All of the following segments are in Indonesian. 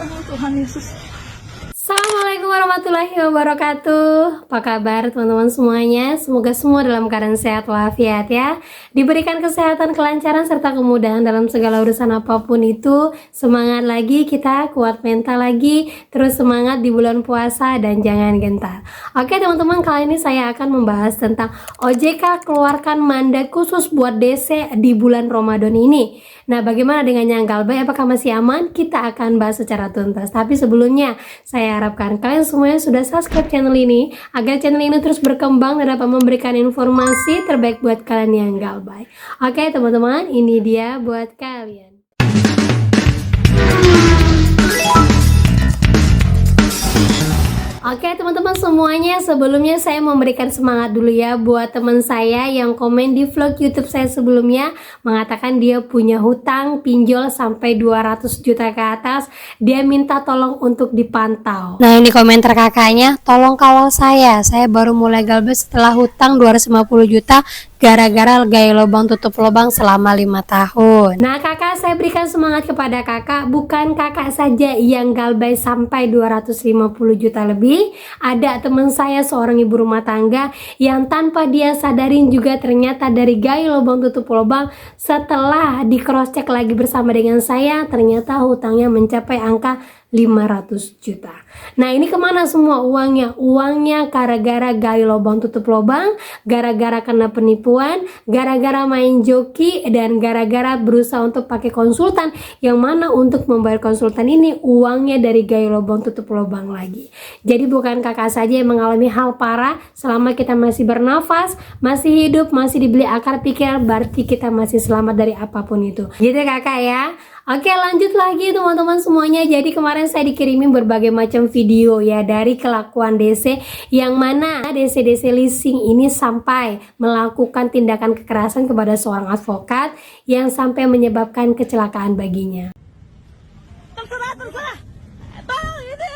Tuhan Yesus. Assalamualaikum warahmatullahi wabarakatuh. Apa kabar teman-teman semuanya? Semoga semua dalam keadaan sehat walafiat ya. Diberikan kesehatan, kelancaran, serta kemudahan dalam segala urusan apapun itu. Semangat lagi kita, kuat mental lagi. Terus semangat di bulan puasa dan jangan gentar. Oke teman-teman, kali ini saya akan membahas tentang OJK keluarkan mandat khusus buat DC di bulan Ramadan ini. Nah, bagaimana dengan yang galbay? Apakah masih aman? Kita akan bahas secara tuntas. Tapi sebelumnya, saya harapkan kalian semuanya sudah subscribe channel ini agar channel ini terus berkembang dan dapat memberikan informasi terbaik buat kalian yang galbay. Oke, teman-teman, ini dia buat kalian. Oke teman-teman semuanya, sebelumnya saya memberikan semangat dulu ya buat teman saya yang komen di vlog YouTube saya sebelumnya mengatakan dia punya hutang pinjol sampai 200 juta ke atas. Dia minta tolong untuk dipantau. Nah, ini komentar kakaknya, tolong kawal saya baru mulai galbay setelah hutang 250 juta gara-gara gaya lubang tutup lubang selama 5 tahun. Nah kakak, saya berikan semangat kepada kakak. Bukan kakak saja yang galbay sampai 250 juta lebih. Ada teman saya seorang ibu rumah tangga yang tanpa dia sadarin juga ternyata dari gaya lubang tutup lubang, setelah di cross check lagi bersama dengan saya, ternyata hutangnya mencapai angka 500 juta. Nah, ini kemana semua uangnya? Uangnya gara-gara gaya lubang tutup lubang, gara-gara kena penipuan, gara-gara main joki, dan gara-gara berusaha untuk pakai konsultan, yang mana untuk membayar konsultan ini uangnya dari gaya lubang tutup lubang lagi. Jadi bukan kakak saja yang mengalami hal parah. Selama kita masih bernafas, masih hidup, masih diberi akal pikiran, berarti kita masih selamat dari apapun itu. Gitu kakak ya. Oke, lanjut lagi teman-teman semuanya. Jadi kemarin saya dikirimin berbagai macam video ya dari kelakuan DC, yang mana DC leasing ini sampai melakukan tindakan kekerasan kepada seorang advokat yang sampai menyebabkan kecelakaan baginya. Terserah. Bang, ini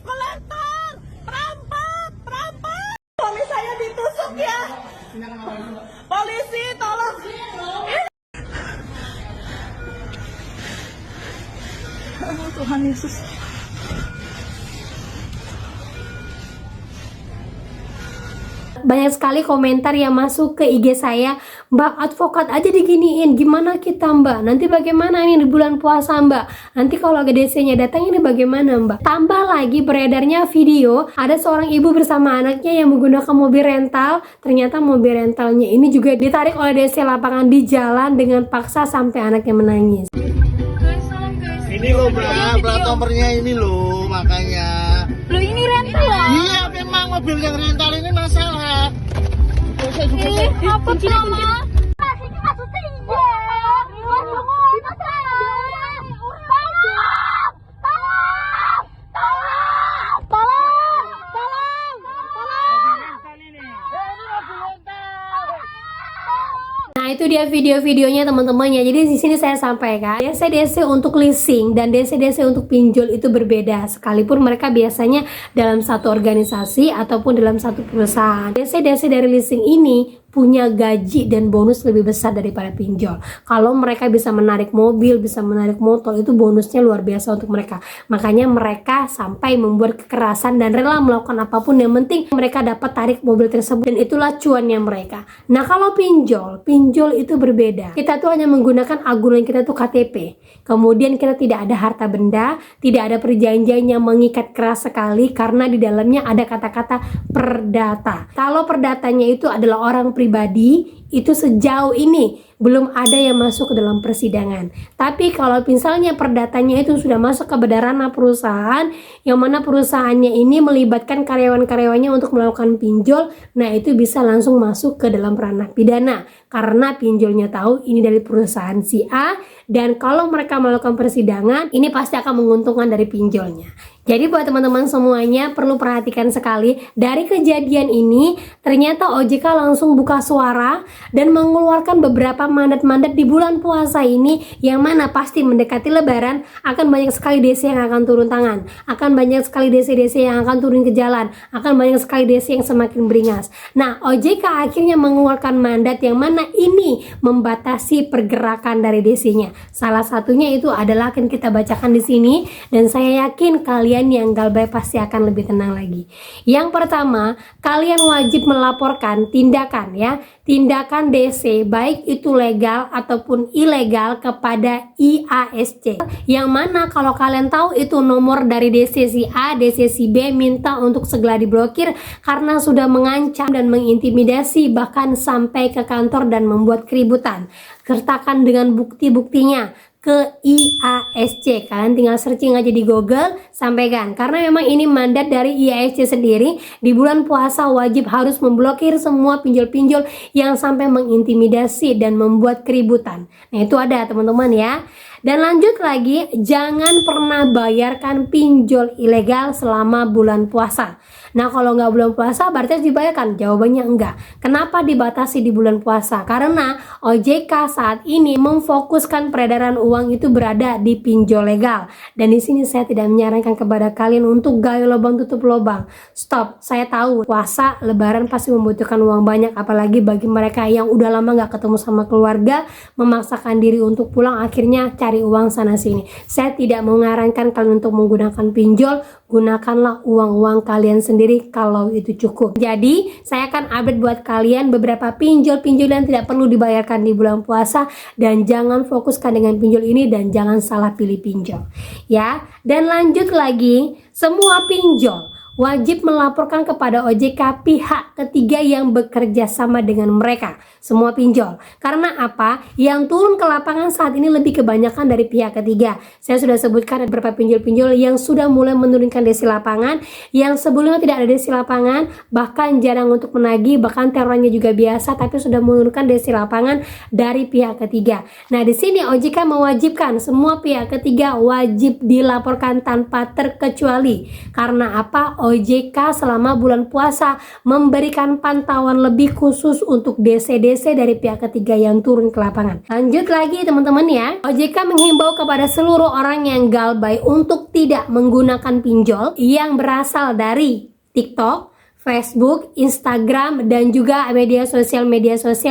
kolektor, perampok. Suami saya ditusuk ya. Polisi, tolong. Tuhan Yesus. Banyak sekali komentar yang masuk ke IG saya, Mbak, advokat aja diginiin, gimana kita Mbak? Nanti bagaimana ini di bulan puasa Mbak? Nanti kalau DC-nya datang ini bagaimana Mbak? Tambah lagi beredarnya video, ada seorang ibu bersama anaknya yang menggunakan mobil rental. Ternyata mobil rentalnya ini juga ditarik oleh DC lapangan di jalan dengan paksa sampai anaknya menangis. Ini loh mbak, plat nomornya ini loh, makanya. Loh, ini rental loh. Iya, memang mobil yang rental ini masalah. Apa sih nama? Ini maksudnya Nah, itu dia video-videonya teman-teman ya. Jadi di sini saya sampaikan DC untuk leasing dan DC untuk pinjol itu berbeda, sekalipun mereka biasanya dalam satu organisasi ataupun dalam satu perusahaan. DC dari leasing ini punya gaji dan bonus lebih besar daripada pinjol. Kalau mereka bisa menarik mobil, bisa menarik motor, itu bonusnya luar biasa untuk mereka. Makanya mereka sampai membuat kekerasan dan rela melakukan apapun, yang penting mereka dapat tarik mobil tersebut, dan itulah cuannya mereka. Nah, kalau pinjol itu berbeda. Kita tuh hanya menggunakan agunan kita tuh KTP. Kemudian kita tidak ada harta benda, tidak ada perjanjian yang mengikat keras sekali, karena di dalamnya ada kata-kata perdata. Kalau perdatanya itu adalah orang pribadi, itu sejauh ini belum ada yang masuk ke dalam persidangan. Tapi kalau misalnya perdatanya itu sudah masuk ke ranah perusahaan, yang mana perusahaannya ini melibatkan karyawan-karyawannya untuk melakukan pinjol, nah itu bisa langsung masuk ke dalam ranah pidana, karena pinjolnya tahu ini dari perusahaan si A, dan kalau mereka melakukan persidangan, ini pasti akan menguntungkan dari pinjolnya. Jadi buat teman-teman semuanya perlu perhatikan sekali dari kejadian ini. Ternyata OJK langsung buka suara dan mengeluarkan beberapa mandat-mandat di bulan puasa ini, yang mana pasti mendekati lebaran akan banyak sekali DC yang akan turun tangan, akan banyak sekali DC-DC yang akan turun ke jalan, akan banyak sekali DC yang semakin beringas. Nah, OJK akhirnya mengeluarkan mandat yang mana ini membatasi pergerakan dari DC-nya. Salah satunya itu adalah akan kita bacakan di sini, dan saya yakin kalian yang galbay pasti akan lebih tenang lagi. Yang pertama, kalian wajib melaporkan tindakan DC baik itu legal ataupun ilegal kepada IASC, yang mana kalau kalian tahu itu nomor dari DC si A, DC si B minta untuk segera diblokir karena sudah mengancam dan mengintimidasi, bahkan sampai ke kantor dan membuat keributan. Sertakan dengan bukti-buktinya ke IASC. Kalian tinggal searching aja di Google, sampaikan. Karena memang ini mandat dari IASC sendiri, di bulan puasa wajib harus memblokir semua pinjol-pinjol yang sampai mengintimidasi dan membuat keributan. Nah, itu ada teman-teman ya. Dan lanjut lagi, jangan pernah bayarkan pinjol ilegal selama bulan puasa. Nah, kalau nggak bulan puasa berarti harus dibayarkan? Jawabannya enggak. Kenapa dibatasi di bulan puasa? Karena OJK saat ini memfokuskan peredaran uang itu berada di pinjol legal. Dan di sini saya tidak menyarankan kepada kalian untuk gaya lubang tutup lubang. Stop. Saya tahu puasa lebaran pasti membutuhkan uang banyak, apalagi bagi mereka yang udah lama nggak ketemu sama keluarga, memaksakan diri untuk pulang, akhirnya cari uang sana sini. Saya tidak menyarankan kalian untuk menggunakan pinjol. Gunakanlah uang-uang kalian sendiri kalau itu cukup. Jadi saya akan update buat kalian beberapa pinjol-pinjol yang tidak perlu dibayarkan di bulan puasa, dan jangan fokuskan dengan pinjol ini dan jangan salah pilih pinjol ya. Dan lanjut lagi, semua pinjol wajib melaporkan kepada OJK pihak ketiga yang bekerja sama dengan mereka. Semua pinjol. Karena apa? Yang turun ke lapangan saat ini lebih kebanyakan dari pihak ketiga. Saya sudah sebutkan ada beberapa pinjol-pinjol yang sudah mulai menurunkan desi lapangan, yang sebelumnya tidak ada desi lapangan, bahkan jarang untuk menagih, bahkan terornya juga biasa, tapi sudah menurunkan desi lapangan dari pihak ketiga. Nah, di sini OJK mewajibkan semua pihak ketiga wajib dilaporkan tanpa terkecuali. Karena apa? OJK selama bulan puasa memberikan pantauan lebih khusus untuk DC-DC dari pihak ketiga yang turun ke lapangan. Lanjut lagi teman-teman ya, OJK menghimbau kepada seluruh orang yang galbay untuk tidak menggunakan pinjol yang berasal dari TikTok, Facebook, Instagram, dan juga media sosial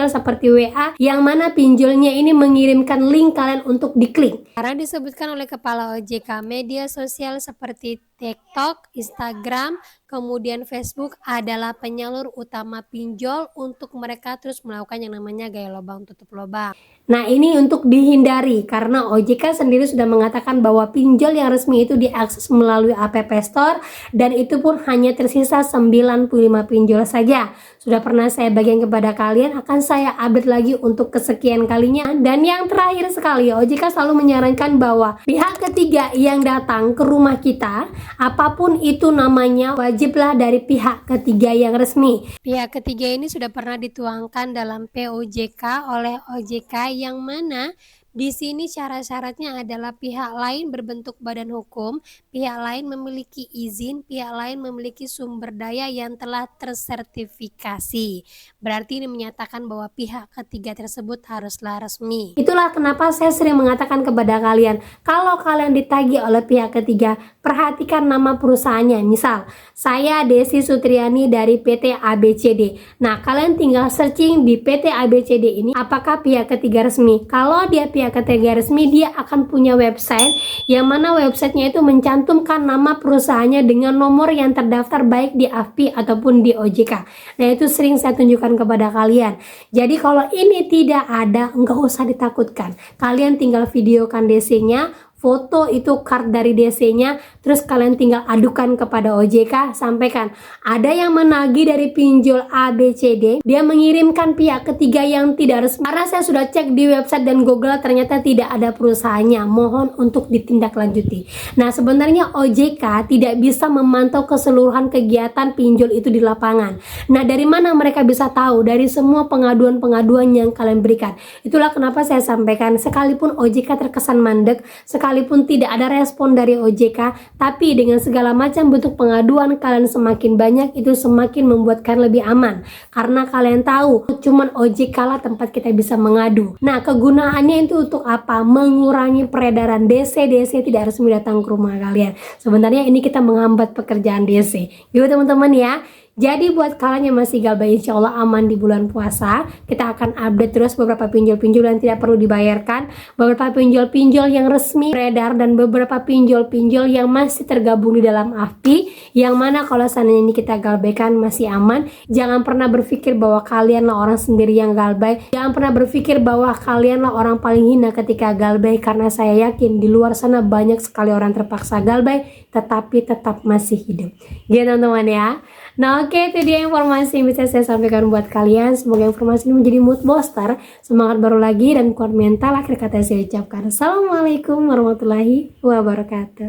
seperti WA, yang mana pinjolnya ini mengirimkan link kalian untuk diklik. Karena disebutkan oleh Kepala OJK, media sosial seperti TikTok, Instagram, kemudian Facebook adalah penyalur utama pinjol untuk mereka terus melakukan yang namanya gaya lubang tutup lubang. Nah, ini untuk dihindari karena OJK sendiri sudah mengatakan bahwa pinjol yang resmi itu diakses melalui App Store, dan itu pun hanya tersisa 95 pinjol saja. Sudah pernah saya bagikan kepada kalian, akan saya update lagi untuk kesekian kalinya. Dan yang terakhir sekali, OJK selalu menyarankan bahwa pihak ketiga yang datang ke rumah kita, apapun itu namanya, wajiblah dari pihak ketiga yang resmi. Pihak ketiga ini sudah pernah dituangkan dalam POJK oleh OJK, yang mana di sini syarat-syaratnya adalah pihak lain berbentuk badan hukum, pihak lain memiliki izin, pihak lain memiliki sumber daya yang telah tersertifikasi. Berarti ini menyatakan bahwa pihak ketiga tersebut haruslah resmi. Itulah kenapa saya sering mengatakan kepada kalian, kalau kalian ditagih oleh pihak ketiga, perhatikan nama perusahaannya. Misal, saya Desi Sutriani dari PT ABCD. Nah, kalian tinggal searching di PT ABCD ini, apakah pihak ketiga resmi. Kalau dia pihak ketiga resmi, dia akan punya website, yang mana websitenya itu mencantumkan nama perusahaannya dengan nomor yang terdaftar baik di AFPI ataupun di OJK. Nah, itu sering saya tunjukkan kepada kalian. Jadi kalau ini tidak ada, nggak usah ditakutkan. Kalian tinggal videokan DC-nya, foto itu card dari DC-nya, terus kalian tinggal adukan kepada OJK, sampaikan ada yang menagih dari pinjol ABCD, dia mengirimkan pihak ketiga yang tidak resmi. Karena saya sudah cek di website dan Google, ternyata tidak ada perusahaannya, mohon untuk ditindaklanjuti. Nah, sebenarnya OJK tidak bisa memantau keseluruhan kegiatan pinjol itu di lapangan. Nah, dari mana mereka bisa tahu? Dari semua pengaduan-pengaduan yang kalian berikan. Itulah kenapa saya sampaikan, sekalipun OJK terkesan mandek, sekalipun sekalipun tidak ada respon dari OJK, tapi dengan segala macam bentuk pengaduan kalian semakin banyak, itu semakin membuat kalian lebih aman. Karena kalian tahu, cuman OJK lah tempat kita bisa mengadu. Nah, kegunaannya itu untuk apa? Mengurangi peredaran DC tidak resmi datang ke rumah kalian. Sebenarnya ini kita menghambat pekerjaan DC. Gitu teman-teman ya. Jadi buat kalian yang masih galbay, insya Allah aman di bulan puasa. Kita akan update terus beberapa pinjol-pinjol yang tidak perlu dibayarkan, beberapa pinjol-pinjol yang resmi beredar, dan beberapa pinjol-pinjol yang masih tergabung di dalam AFPI, yang mana kalau seandainya ini kita galbaikan masih aman. Jangan pernah berpikir bahwa kalianlah orang sendiri yang galbay. Jangan pernah berpikir bahwa kalianlah orang paling hina ketika galbay, karena saya yakin di luar sana banyak sekali orang terpaksa galbay tetapi tetap masih hidup. Gitu teman-teman ya. Nah oke, itu dia informasi yang bisa saya sampaikan buat kalian. Semoga informasi ini menjadi mood booster, semangat baru lagi, dan kuat mental. Akhir kata saya ucapkan Assalamualaikum warahmatullahi wabarakatuh.